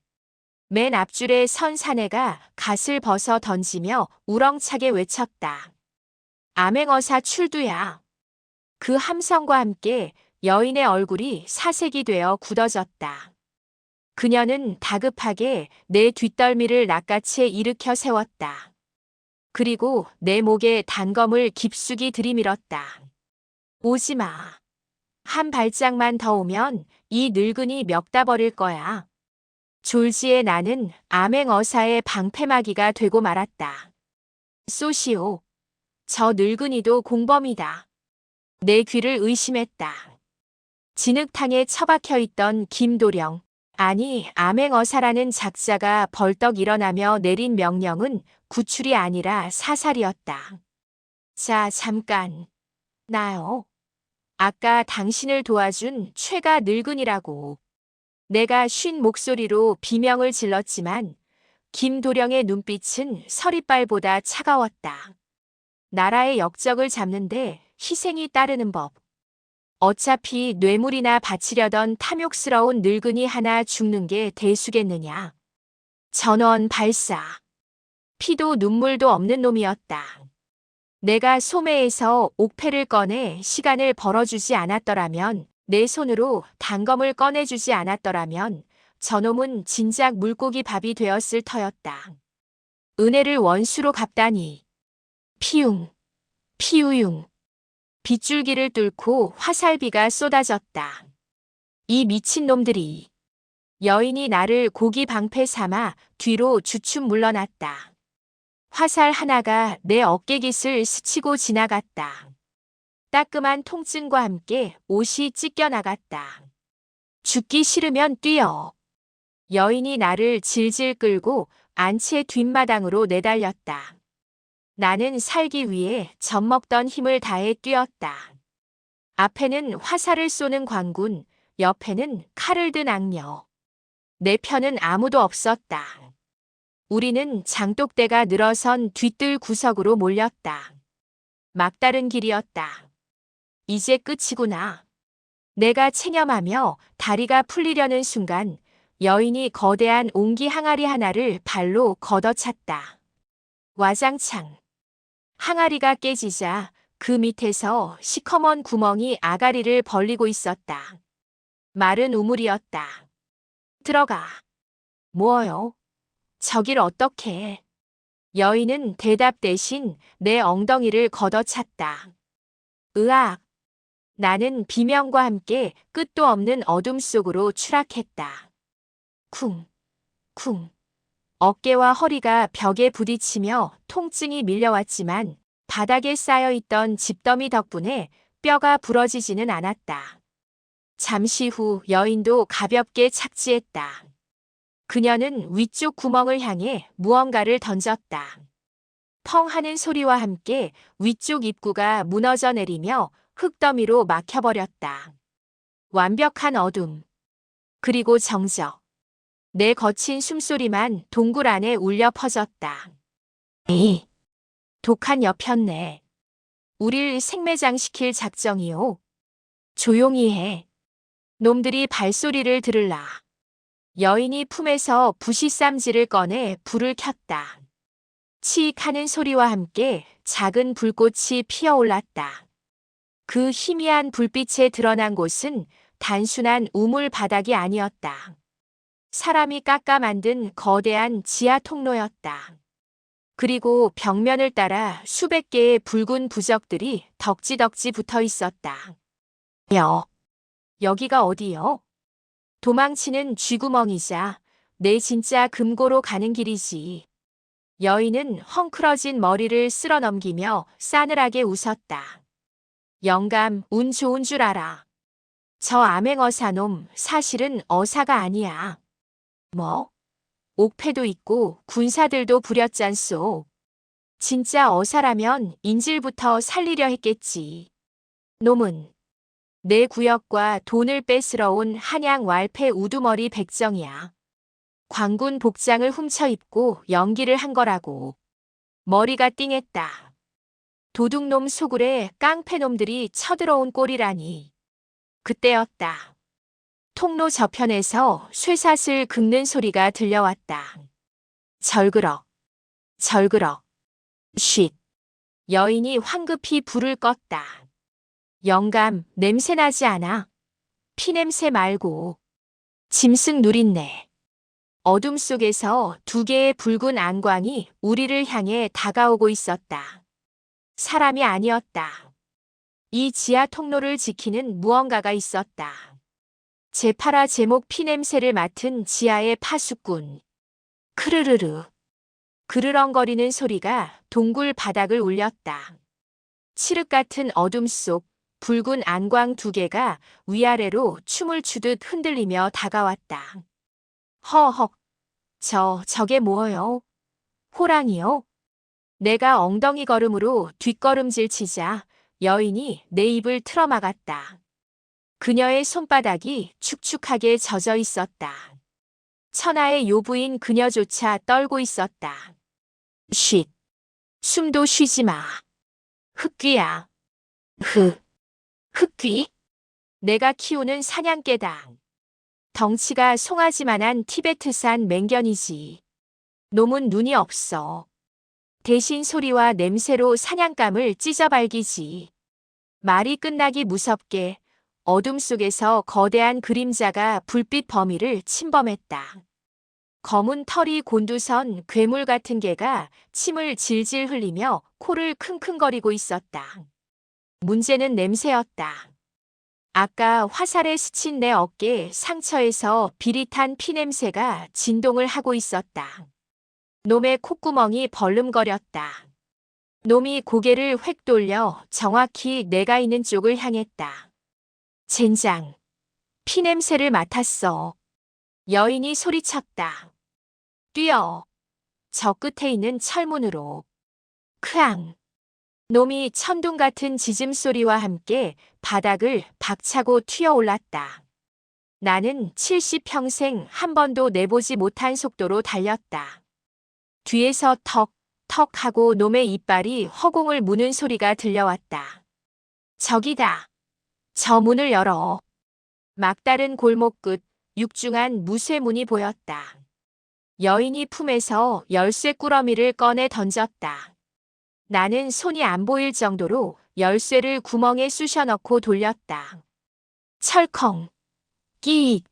맨 앞줄에 선 사내가 갓을 벗어 던지며 우렁차게 외쳤다. 암행어사 출두야. 그 함성과 함께 여인의 얼굴이 사색이 되어 굳어졌다. 그녀는 다급하게 내 뒷덜미를 낚아채 일으켜 세웠다. 그리고 내 목에 단검을 깊숙이 들이밀었다. 오지 마. 한 발짝만 더 오면 이 늙은이 멱다 버릴 거야. 졸지에 나는 암행어사의 방패막이가 되고 말았다. 쏘시오. 저 늙은이도 공범이다. 내 귀를 의심했다. 진흙탕에 처박혀 있던 김도령, 아니 암행어사라는 작자가 벌떡 일어나며 내린 명령은 구출이 아니라 사살이었다. 자, 잠깐. 나요. 아까 당신을 도와준 최가 늙은이라고. 내가 쉰 목소리로 비명을 질렀지만 김도령의 눈빛은 서리빨보다 차가웠다. 나라의 역적을 잡는데 희생이 따르는 법. 어차피 뇌물이나 바치려던 탐욕스러운 늙은이 하나 죽는 게 대수겠느냐. 전원 발사. 피도 눈물도 없는 놈이었다. 내가 소매에서 옥패를 꺼내 시간을 벌어주지 않았더라면, 내 손으로 단검을 꺼내주지 않았더라면 저놈은 진작 물고기 밥이 되었을 터였다. 은혜를 원수로 갚다니. 피웅, 피우융. 빗줄기를 뚫고 화살비가 쏟아졌다. 이 미친놈들이. 여인이 나를 고기 방패 삼아 뒤로 주춤 물러났다. 화살 하나가 내 어깨깃을 스치고 지나갔다. 따끔한 통증과 함께 옷이 찢겨나갔다. 죽기 싫으면 뛰어. 여인이 나를 질질 끌고 안채 뒷마당으로 내달렸다. 나는 살기 위해 젖먹던 힘을 다해 뛰었다. 앞에는 화살을 쏘는 광군, 옆에는 칼을 든 악녀. 내 편은 아무도 없었다. 우리는 장독대가 늘어선 뒤뜰 구석으로 몰렸다. 막다른 길이었다. 이제 끝이구나. 내가 체념하며 다리가 풀리려는 순간 여인이 거대한 옹기 항아리 하나를 발로 걷어찼다. 와장창. 항아리가 깨지자 그 밑에서 시커먼 구멍이 아가리를 벌리고 있었다. 마른 우물이었다. 들어가. 뭐요? 저길 어떻게? 여인은 대답 대신 내 엉덩이를 걷어찼다. 으악. 나는 비명과 함께 끝도 없는 어둠 속으로 추락했다. 쿵, 쿵. 어깨와 허리가 벽에 부딪히며 통증이 밀려왔지만 바닥에 쌓여있던 집더미 덕분에 뼈가 부러지지는 않았다. 잠시 후 여인도 가볍게 착지했다. 그녀는 위쪽 구멍을 향해 무언가를 던졌다. 펑 하는 소리와 함께 위쪽 입구가 무너져 내리며 흙더미로 막혀버렸다. 완벽한 어둠. 그리고 정적. 내 거친 숨소리만 동굴 안에 울려 퍼졌다. 에이, 독한 여편네. 우릴 생매장시킬 작정이요. 조용히 해. 놈들이 발소리를 들을라. 여인이 품에서 부시쌈지를 꺼내 불을 켰다. 치익 하는 소리와 함께 작은 불꽃이 피어올랐다. 그 희미한 불빛에 드러난 곳은 단순한 우물 바닥이 아니었다. 사람이 깎아 만든 거대한 지하 통로였다. 그리고 벽면을 따라 수백 개의 붉은 부적들이 덕지덕지 붙어 있었다. 여기가 어디요? 도망치는 쥐구멍이자 내 진짜 금고로 가는 길이지. 여인은 헝클어진 머리를 쓸어 넘기며 싸늘하게 웃었다. 영감, 운 좋은 줄 알아. 저 암행어사놈 사실은 어사가 아니야. 뭐? 옥패도 있고 군사들도 부렸잖소. 진짜 어사라면 인질부터 살리려 했겠지. 놈은 내 구역과 돈을 뺏으러 온 한양 왈패 우두머리 백정이야. 광군 복장을 훔쳐 입고 연기를 한 거라고. 머리가 띵했다. 도둑놈 소굴에 깡패놈들이 쳐들어온 꼴이라니. 그때였다. 통로 저편에서 쇠사슬 긁는 소리가 들려왔다. 절그럭, 절그럭, 쉿. 여인이 황급히 불을 껐다. 영감, 냄새나지 않아? 피냄새 말고. 짐승 누린내. 어둠 속에서 두 개의 붉은 안광이 우리를 향해 다가오고 있었다. 사람이 아니었다. 이 지하 통로를 지키는 무언가가 있었다. 제파라 제목 피냄새를 맡은 지하의 파수꾼. 크르르르. 그르렁거리는 소리가 동굴 바닥을 울렸다. 칠흑 같은 어둠 속 붉은 안광 두 개가 위아래로 춤을 추듯 흔들리며 다가왔다. 허헉. 저게 뭐예요? 호랑이요? 내가 엉덩이 걸음으로 뒷걸음질 치자 여인이 내 입을 틀어막았다. 그녀의 손바닥이 축축하게 젖어 있었다. 천하의 요부인 그녀조차 떨고 있었다. 쉿. 숨도 쉬지 마. 흑귀야. 흑귀? 내가 키우는 사냥개다. 덩치가 송아지만한 티베트산 맹견이지. 놈은 눈이 없어. 대신 소리와 냄새로 사냥감을 찢어발기지. 말이 끝나기 무섭게 어둠 속에서 거대한 그림자가 불빛 범위를 침범했다. 검은 털이 곤두선 괴물 같은 개가 침을 질질 흘리며 코를 킁킁거리고 있었다. 문제는 냄새였다. 아까 화살에 스친 내 어깨 상처에서 비릿한 피냄새가 진동을 하고 있었다. 놈의 콧구멍이 벌름거렸다. 놈이 고개를 획 돌려 정확히 내가 있는 쪽을 향했다. 젠장, 피냄새를 맡았어. 여인이 소리쳤다. 뛰어. 저 끝에 있는 철문으로. 크앙. 놈이 천둥 같은 짖음소리와 함께 바닥을 박차고 튀어올랐다. 나는 70평생 한 번도 내보지 못한 속도로 달렸다. 뒤에서 턱, 턱 하고 놈의 이빨이 허공을 무는 소리가 들려왔다. 저기다. 저 문을 열어. 막다른 골목 끝 육중한 무쇠문이 보였다. 여인이 품에서 열쇠 꾸러미를 꺼내 던졌다. 나는 손이 안 보일 정도로 열쇠를 구멍에 쑤셔 넣고 돌렸다. 철컹. 끼익.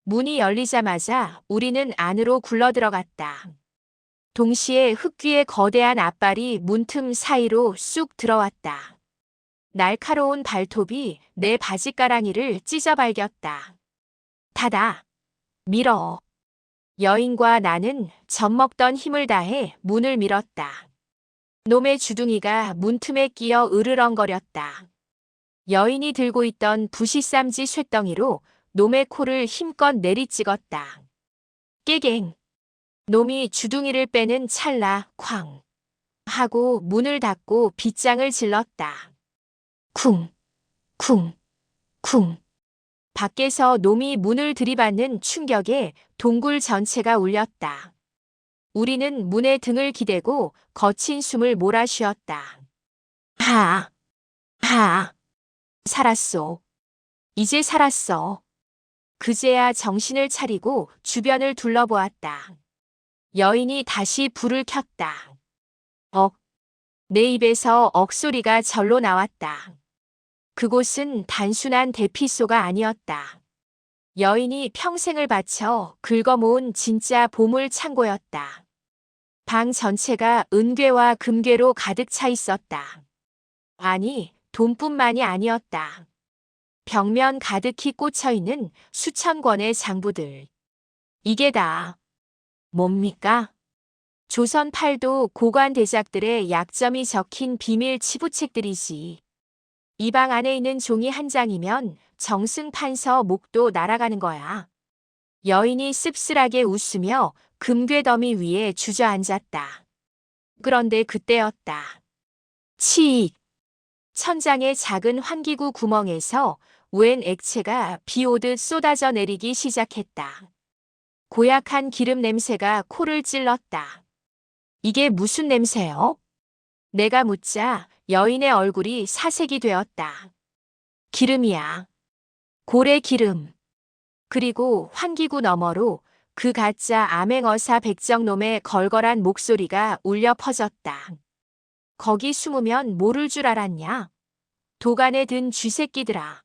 문이 열리자마자 우리는 안으로 굴러들어갔다. 동시에 흙귀의 거대한 앞발이 문틈 사이로 쑥 들어왔다. 날카로운 발톱이 내 바지가랑이를 찢어발겼다. 닫아. 밀어. 여인과 나는 젖먹던 힘을 다해 문을 밀었다. 놈의 주둥이가 문틈에 끼어 으르렁거렸다. 여인이 들고 있던 부시쌈지 쇳덩이로 놈의 코를 힘껏 내리찍었다. 깨갱. 놈이 주둥이를 빼는 찰나 쾅 하고 문을 닫고 빗장을 질렀다. 쿵, 쿵, 쿵. 밖에서 놈이 문을 들이받는 충격에 동굴 전체가 울렸다. 우리는 문에 등을 기대고 거친 숨을 몰아쉬었다. 하, 하. 살았소. 이제 살았어. 그제야 정신을 차리고 주변을 둘러보았다. 여인이 다시 불을 켰다. 내 입에서 억소리가 절로 나왔다. 그곳은 단순한 대피소가 아니었다. 여인이 평생을 바쳐 긁어모은 진짜 보물 창고였다. 방 전체가 은괴와 금괴로 가득 차 있었다. 아니, 돈뿐만이 아니었다. 벽면 가득히 꽂혀있는 수천 권의 장부들. 이게 다 뭡니까? 조선 팔도 고관 대작들의 약점이 적힌 비밀 치부책들이지. 이 방 안에 있는 종이 한 장이면 정승 판서 목도 날아가는 거야. 여인이 씁쓸하게 웃으며 금괴 더미 위에 주저앉았다. 그런데 그때였다. 치익. 천장의 작은 환기구 구멍에서 웬 액체가 비 오듯 쏟아져 내리기 시작했다. 고약한 기름 냄새가 코를 찔렀다. 이게 무슨 냄새요? 내가 묻자 여인의 얼굴이 사색이 되었다. 기름이야. 고래 기름. 그리고 환기구 너머로 그 가짜 암행어사 백정놈의 걸걸한 목소리가 울려 퍼졌다. 거기 숨으면 모를 줄 알았냐? 도간에 든 쥐새끼들아.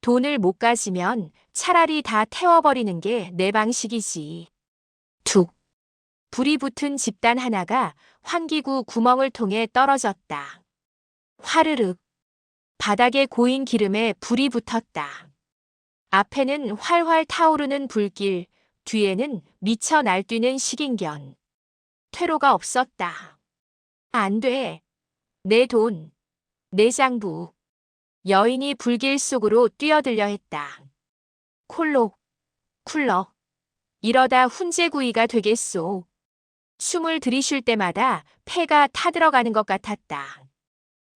돈을 못 가지면 차라리 다 태워버리는 게 내 방식이지. 툭. 불이 붙은 집단 하나가 환기구 구멍을 통해 떨어졌다. 화르륵. 바닥에 고인 기름에 불이 붙었다. 앞에는 활활 타오르는 불길, 뒤에는 미쳐 날뛰는 식인견. 퇴로가 없었다. 안 돼. 내 돈. 내 장부. 여인이 불길 속으로 뛰어들려 했다. 콜록, 쿨럭. 이러다 훈제구이가 되겠소. 숨을 들이쉴 때마다 폐가 타들어가는 것 같았다.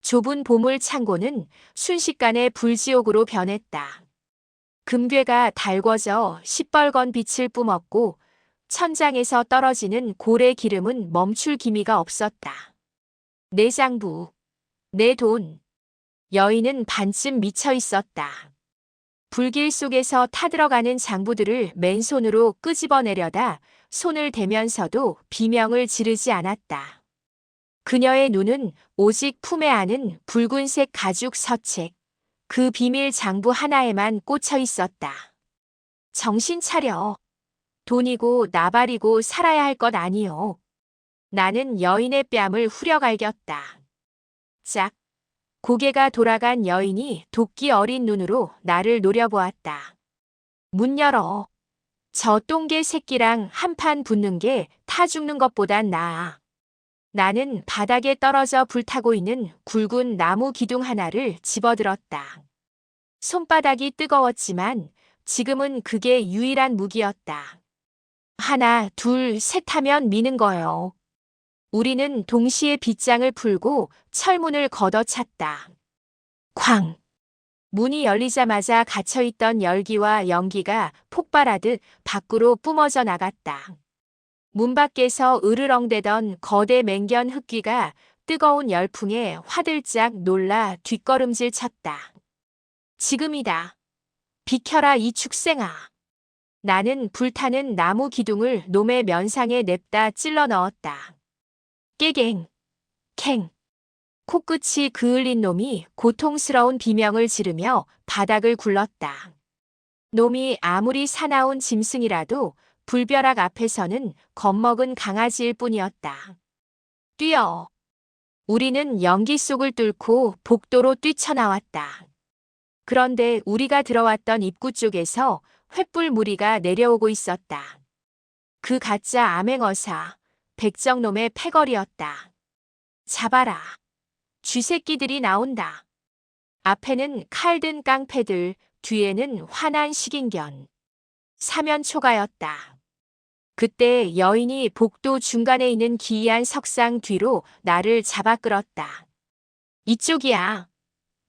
좁은 보물 창고는 순식간에 불지옥으로 변했다. 금괴가 달궈져 시뻘건 빛을 뿜었고 천장에서 떨어지는 고래 기름은 멈출 기미가 없었다. 내 장부, 내 돈. 여인은 반쯤 미쳐 있었다. 불길 속에서 타들어가는 장부들을 맨손으로 끄집어내려다 손을 대면서도 비명을 지르지 않았다. 그녀의 눈은 오직 품에 안은 붉은색 가죽 서책, 그 비밀 장부 하나에만 꽂혀 있었다. 정신 차려. 돈이고 나발이고 살아야 할 것 아니오. 나는 여인의 뺨을 후려갈겼다. 짝. 고개가 돌아간 여인이 도끼 어린 눈으로 나를 노려보았다. 문 열어. 저 똥개 새끼랑 한판 붙는 게 타 죽는 것보단 나아. 나는 바닥에 떨어져 불타고 있는 굵은 나무 기둥 하나를 집어들었다. 손바닥이 뜨거웠지만 지금은 그게 유일한 무기였다. 하나, 둘, 셋 하면 미는 거요. 우리는 동시에 빗장을 풀고 철문을 걷어찼다. 쾅! 문이 열리자마자 갇혀있던 열기와 연기가 폭발하듯 밖으로 뿜어져 나갔다. 문 밖에서 으르렁대던 거대 맹견 흑귀가 뜨거운 열풍에 화들짝 놀라 뒷걸음질 쳤다. 지금이다. 비켜라 이 축생아. 나는 불타는 나무 기둥을 놈의 면상에 냅다 찔러 넣었다. 깨갱, 캥. 코끝이 그을린 놈이 고통스러운 비명을 지르며 바닥을 굴렀다. 놈이 아무리 사나운 짐승이라도 불벼락 앞에서는 겁먹은 강아지일 뿐이었다. 뛰어. 우리는 연기 속을 뚫고 복도로 뛰쳐나왔다. 그런데 우리가 들어왔던 입구 쪽에서 횃불 무리가 내려오고 있었다. 그 가짜 암행어사, 백정놈의 패거리였다. 잡아라. 쥐새끼들이 나온다. 앞에는 칼든 깡패들, 뒤에는 화난 식인견. 사면초가였다. 그때 여인이 복도 중간에 있는 기이한 석상 뒤로 나를 잡아 끌었다. 이쪽이야.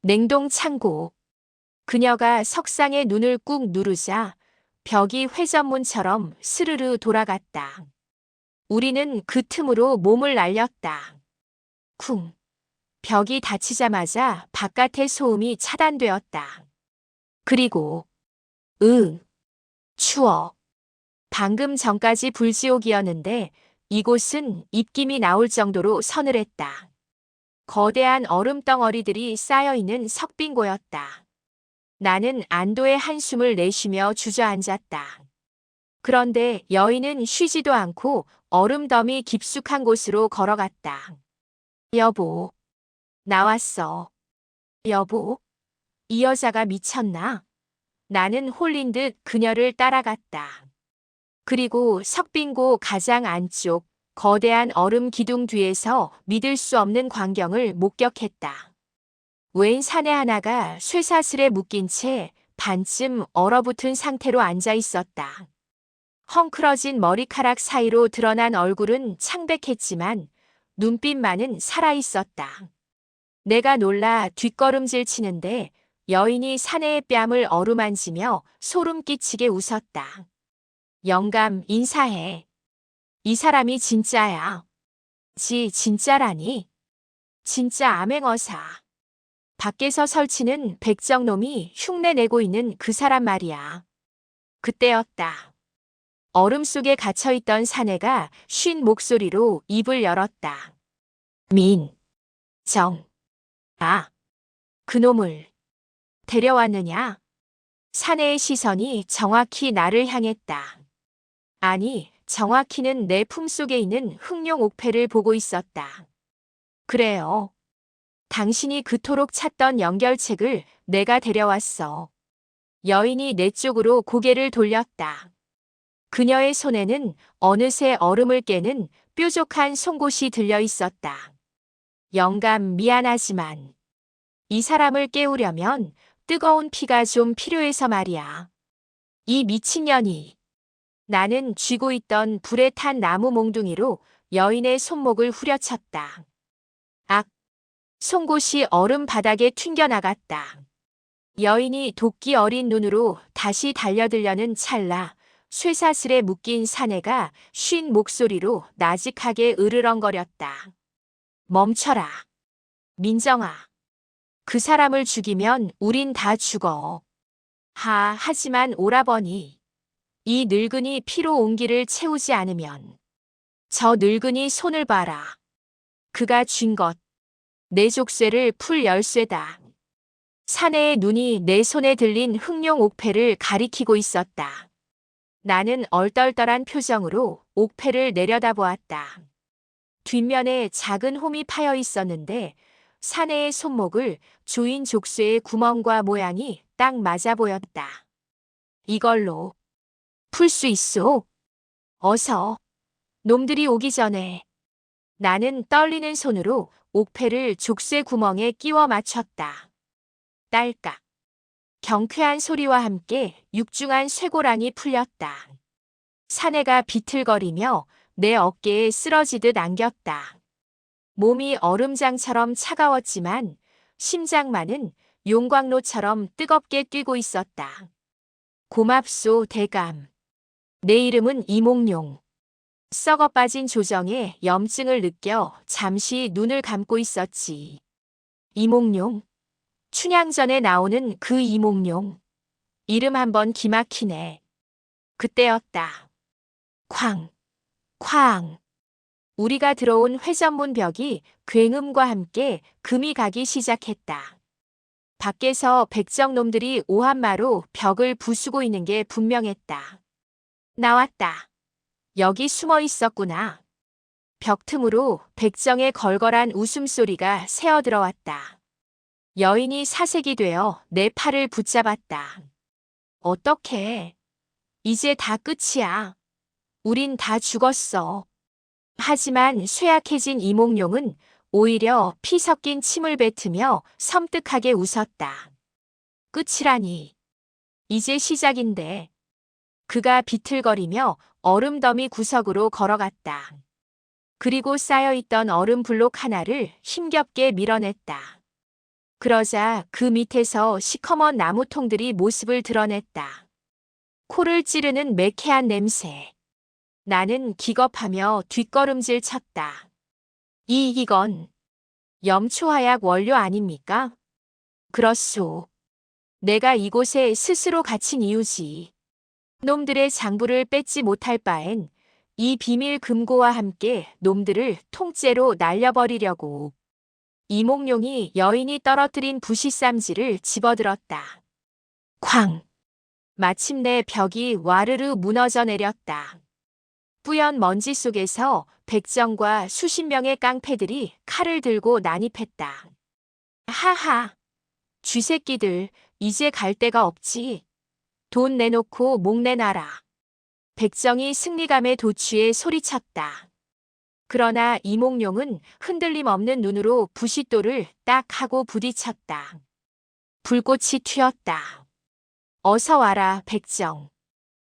냉동 창고. 그녀가 석상에 눈을 꾹 누르자 벽이 회전문처럼 스르르 돌아갔다. 우리는 그 틈으로 몸을 날렸다. 쿵. 벽이 닫히자마자 바깥의 소음이 차단되었다. 그리고 추워. 방금 전까지 불지옥이었는데 이곳은 입김이 나올 정도로 서늘했다. 거대한 얼음 덩어리들이 쌓여있는 석빙고였다. 나는 안도의 한숨을 내쉬며 주저앉았다. 그런데 여인은 쉬지도 않고 얼음더미 깊숙한 곳으로 걸어갔다. 여보. 나왔어. 여보. 이 여자가 미쳤나? 나는 홀린 듯 그녀를 따라갔다. 그리고 석빙고 가장 안쪽 거대한 얼음 기둥 뒤에서 믿을 수 없는 광경을 목격했다. 웬 사내 하나가 쇠사슬에 묶인 채 반쯤 얼어붙은 상태로 앉아 있었다. 헝클어진 머리카락 사이로 드러난 얼굴은 창백했지만 눈빛만은 살아있었다. 내가 놀라 뒷걸음질 치는데 여인이 사내의 뺨을 어루만지며 소름 끼치게 웃었다. 영감 인사해. 이 사람이 진짜야. 진짜라니? 진짜 암행어사. 밖에서 설치는 백정놈이 흉내내고 있는 그 사람 말이야. 그때였다. 얼음 속에 갇혀있던 사내가 쉰 목소리로 입을 열었다. 그놈을 데려왔느냐? 사내의 시선이 정확히 나를 향했다. 아니, 정확히는 내 품속에 있는 흑룡 옥패를 보고 있었다. 그래요. 당신이 그토록 찾던 연결책을 내가 데려왔어. 여인이 내 쪽으로 고개를 돌렸다. 그녀의 손에는 어느새 얼음을 깨는 뾰족한 송곳이 들려 있었다. 영감 미안하지만 이 사람을 깨우려면 뜨거운 피가 좀 필요해서 말이야. 이 미친년이. 나는 쥐고 있던 불에 탄 나무 몽둥이로 여인의 손목을 후려쳤다. 악! 송곳이 얼음 바닥에 튕겨나갔다. 여인이 도끼 어린 눈으로 다시 달려들려는 찰나 쇠사슬에 묶인 사내가 쉰 목소리로 나직하게 으르렁거렸다. 멈춰라. 민정아. 그 사람을 죽이면 우린 다 죽어. 하지만 오라버니. 이 늙은이 피로 온기를 채우지 않으면 저 늙은이 손을 봐라. 그가 쥔 것, 내 족쇄를 풀 열쇠다. 사내의 눈이 내 손에 들린 흑룡 옥패를 가리키고 있었다. 나는 얼떨떨한 표정으로 옥패를 내려다보았다. 뒷면에 작은 홈이 파여 있었는데 사내의 손목을 조인 족쇄의 구멍과 모양이 딱 맞아 보였다. 이걸로 풀 수 있소. 어서. 놈들이 오기 전에. 나는 떨리는 손으로 옥패를 족쇄 구멍에 끼워 맞췄다. 딸깍. 경쾌한 소리와 함께 육중한 쇠고랑이 풀렸다. 사내가 비틀거리며 내 어깨에 쓰러지듯 안겼다. 몸이 얼음장처럼 차가웠지만 심장만은 용광로처럼 뜨겁게 뛰고 있었다. 고맙소, 대감. 내 이름은 이몽룡. 썩어 빠진 조정에 염증을 느껴 잠시 눈을 감고 있었지. 이몽룡. 춘향전에 나오는 그 이몽룡. 이름 한번 기막히네. 그때였다. 쾅, 쾅. 우리가 들어온 회전문 벽이 굉음과 함께 금이 가기 시작했다. 밖에서 백정놈들이 오한마로 벽을 부수고 있는 게 분명했다. 나왔다. 여기 숨어 있었구나. 벽 틈으로 백정의 걸걸한 웃음소리가 새어 들어왔다. 여인이 사색이 되어 내 팔을 붙잡았다. 어떡해. 이제 다 끝이야. 우린 다 죽었어. 하지만 쇠약해진 이몽룡은 오히려 피 섞인 침을 뱉으며 섬뜩하게 웃었다. 끝이라니. 이제 시작인데. 그가 비틀거리며 얼음더미 구석으로 걸어갔다. 그리고 쌓여있던 얼음 블록 하나를 힘겹게 밀어냈다. 그러자 그 밑에서 시커먼 나무통들이 모습을 드러냈다. 코를 찌르는 매캐한 냄새. 나는 기겁하며 뒷걸음질 쳤다. 이건 염초화약 원료 아닙니까? 그렇소. 내가 이곳에 스스로 갇힌 이유지. 놈들의 장부를 뺏지 못할 바엔 이 비밀 금고와 함께 놈들을 통째로 날려버리려고. 이몽룡이 여인이 떨어뜨린 부시쌈지를 집어들었다. 쾅! 마침내 벽이 와르르 무너져 내렸다. 뿌연 먼지 속에서 백정과 수십 명의 깡패들이 칼을 들고 난입했다. 하하! 쥐새끼들, 이제 갈 데가 없지. 돈 내놓고 목 내놔라. 백정이 승리감에 도취해 소리쳤다. 그러나 이몽룡은 흔들림 없는 눈으로 부싯돌을 딱 하고 부딪혔다. 불꽃이 튀었다. 어서 와라, 백정.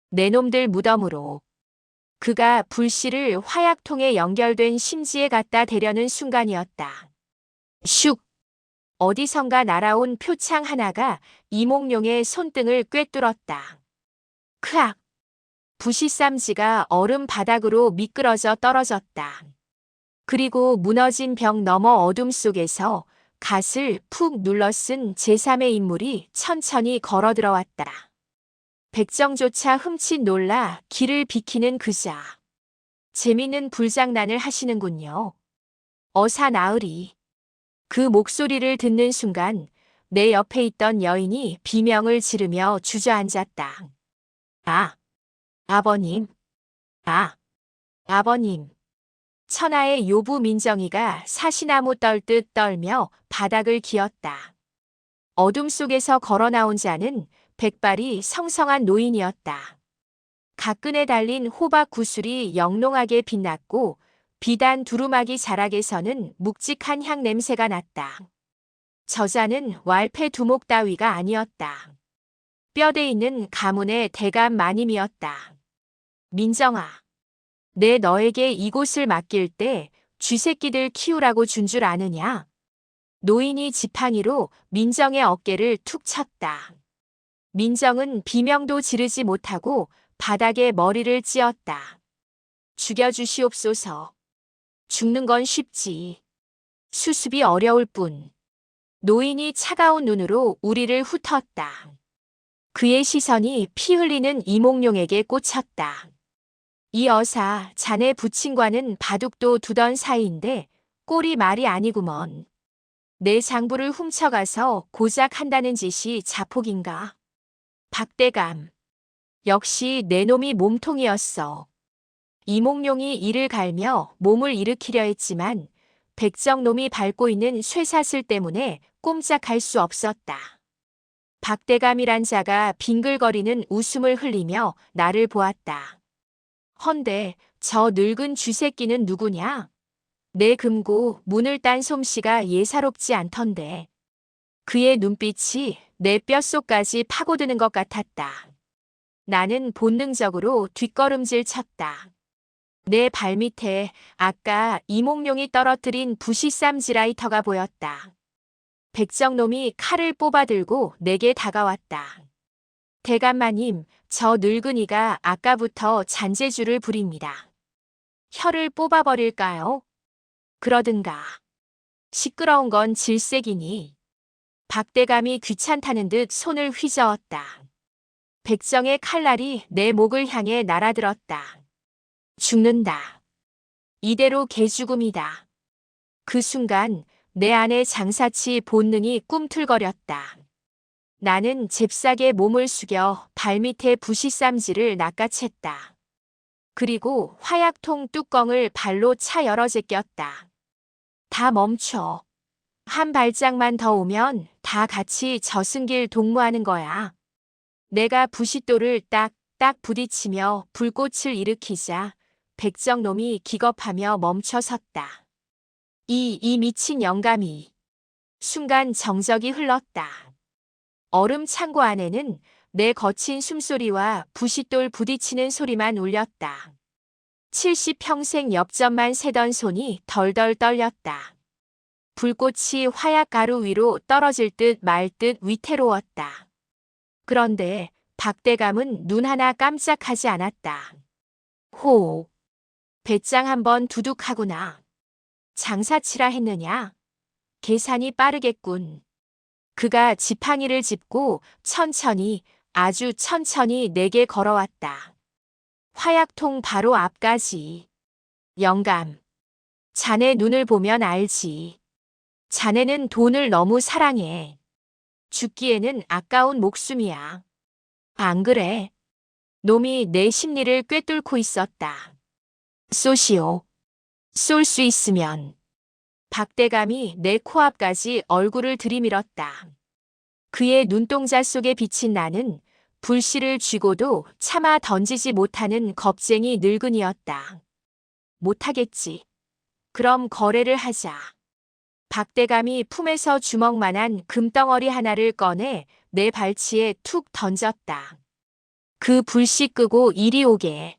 내 놈들 무덤으로. 그가 불씨를 화약통에 연결된 심지에 갖다 대려는 순간이었다. 슉! 어디선가 날아온 표창 하나가 이몽룡의 손등을 꿰뚫었다. 크악! 부시쌈지가 얼음 바닥으로 미끄러져 떨어졌다. 그리고 무너진 벽 너머 어둠 속에서 갓을 푹 눌러 쓴 제3의 인물이 천천히 걸어 들어왔다. 백정조차 흠칫 놀라 길을 비키는 그자. 재미있는 불장난을 하시는군요. 어사 나으리. 그 목소리를 듣는 순간 내 옆에 있던 여인이 비명을 지르며 주저앉았다. 아, 아버님. 아, 아버님. 천하의 요부 민정이가 사시나무 떨듯 떨며 바닥을 기었다. 어둠 속에서 걸어 나온 자는 백발이 성성한 노인이었다. 가끈에 달린 호박 구슬이 영롱하게 빛났고 비단 두루마기 자락에서는 묵직한 향 냄새가 났다. 저자는 왈패 두목 따위가 아니었다. 뼈대 있는 가문의 대감 마님이었다. 민정아, 내 너에게 이곳을 맡길 때 쥐새끼들 키우라고 준 줄 아느냐? 노인이 지팡이로 민정의 어깨를 툭 쳤다. 민정은 비명도 지르지 못하고 바닥에 머리를 찧었다. 죽여주시옵소서. 죽는 건 쉽지. 수습이 어려울 뿐. 노인이 차가운 눈으로 우리를 훑었다. 그의 시선이 피 흘리는 이몽룡에게 꽂혔다. 이 여사, 자네 부친과는 바둑도 두던 사이인데 꼴이 말이 아니구먼. 내 장부를 훔쳐가서 고작 한다는 짓이 자폭인가? 박대감. 역시 내 놈이 몸통이었어. 이몽룡이 이를 갈며 몸을 일으키려 했지만 백정놈이 밟고 있는 쇠사슬 때문에 꼼짝할 수 없었다. 박대감이란 자가 빙글거리는 웃음을 흘리며 나를 보았다. 헌데 저 늙은 쥐새끼는 누구냐? 내 금고 문을 딴 솜씨가 예사롭지 않던데. 그의 눈빛이 내 뼛속까지 파고드는 것 같았다. 나는 본능적으로 뒷걸음질 쳤다. 내 발밑에 아까 이몽룡이 떨어뜨린 부시쌈지라이터가 보였다. 백정놈이 칼을 뽑아들고 내게 다가왔다. 대감마님, 저 늙은이가 아까부터 잔재주를 부립니다. 혀를 뽑아버릴까요? 그러든가. 시끄러운 건 질색이니. 박대감이 귀찮다는 듯 손을 휘저었다. 백정의 칼날이 내 목을 향해 날아들었다. 죽는다. 이대로 개죽음이다. 그 순간 내 안의 장사치 본능이 꿈틀거렸다. 나는 잽싸게 몸을 숙여 발밑에 부시쌈지를 낚아챘다. 그리고 화약통 뚜껑을 발로 차 열어 제꼈다. 다 멈춰. 한 발짝만 더 오면 다 같이 저승길 동무하는 거야. 내가 부싯돌을 딱딱 부딪히며 불꽃을 일으키자 백정놈이 기겁하며 멈춰 섰다. 이 미친 영감이. 순간 정적이 흘렀다. 얼음 창고 안에는 내 거친 숨소리와 부싯돌 부딪히는 소리만 울렸다. 70평생 엽전만 세던 손이 덜덜 떨렸다. 불꽃이 화약 가루 위로 떨어질 듯 말 듯 위태로웠다. 그런데 박대감은 눈 하나 깜짝하지 않았다. 호. 배짱 한번 두둑하구나. 장사치라 했느냐? 계산이 빠르겠군. 그가 지팡이를 짚고 천천히, 아주 천천히 내게 걸어왔다. 화약통 바로 앞까지. 영감. 자네 눈을 보면 알지. 자네는 돈을 너무 사랑해. 죽기에는 아까운 목숨이야. 안 그래? 놈이 내 심리를 꿰뚫고 있었다. 쏘시오. 쏠 수 있으면. 박대감이 내 코앞까지 얼굴을 들이밀었다. 그의 눈동자 속에 비친 나는 불씨를 쥐고도 차마 던지지 못하는 겁쟁이 늙은이였다. 못하겠지. 그럼 거래를 하자. 박대감이 품에서 주먹만한 금덩어리 하나를 꺼내 내 발치에 툭 던졌다. 그 불씨 끄고 이리 오게.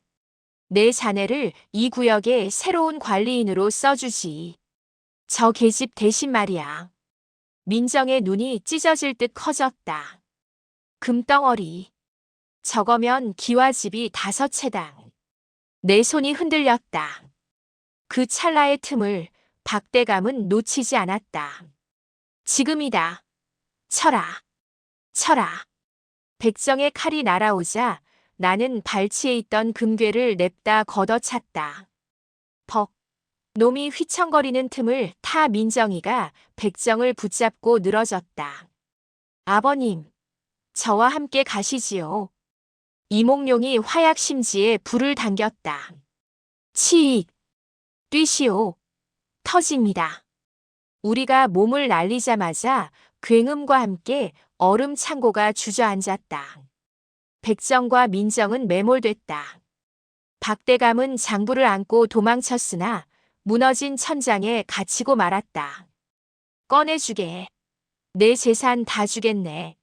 내 자네를 이 구역의 새로운 관리인으로 써주지. 저 계집 대신 말이야. 민정의 눈이 찢어질 듯 커졌다. 금덩어리. 저거면 기와집이 5채당. 내 손이 흔들렸다. 그 찰나의 틈을 박대감은 놓치지 않았다. 지금이다. 쳐라. 쳐라. 백정의 칼이 날아오자 나는 발치에 있던 금괴를 냅다 걷어찼다. 벅. 놈이 휘청거리는 틈을 타 민정이가 백정을 붙잡고 늘어졌다. 아버님, 저와 함께 가시지요. 이몽룡이 화약 심지에 불을 당겼다. 치익. 뛰시오. 터집니다. 우리가 몸을 날리자마자 굉음과 함께 얼음 창고가 주저앉았다. 백정과 민정은 매몰됐다. 박대감은 장부를 안고 도망쳤으나 무너진 천장에 갇히고 말았다. 꺼내주게. 내 재산 다 주겠네.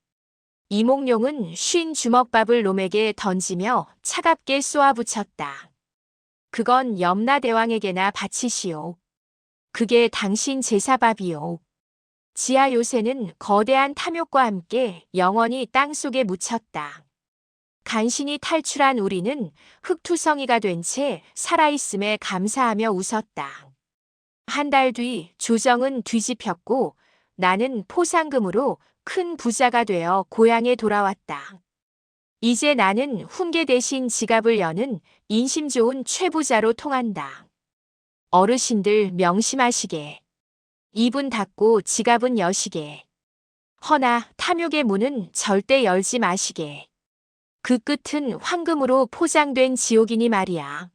이몽룡은 쉰 주먹밥을 놈에게 던지며 차갑게 쏘아붙였다. 그건 염라대왕에게나 바치시오. 그게 당신 제사밥이요. 지하 요새는 거대한 탐욕과 함께 영원히 땅속에 묻혔다. 간신히 탈출한 우리는 흙투성이가 된 채 살아있음에 감사하며 웃었다. 한 달 뒤 조정은 뒤집혔고 나는 포상금으로 큰 부자가 되어 고향에 돌아왔다. 이제 나는 훈계 대신 지갑을 여는 인심 좋은 최부자로 통한다. 어르신들 명심하시게. 입은 닫고 지갑은 여시게. 허나 탐욕의 문은 절대 열지 마시게. 그 끝은 황금으로 포장된 지옥이니 말이야.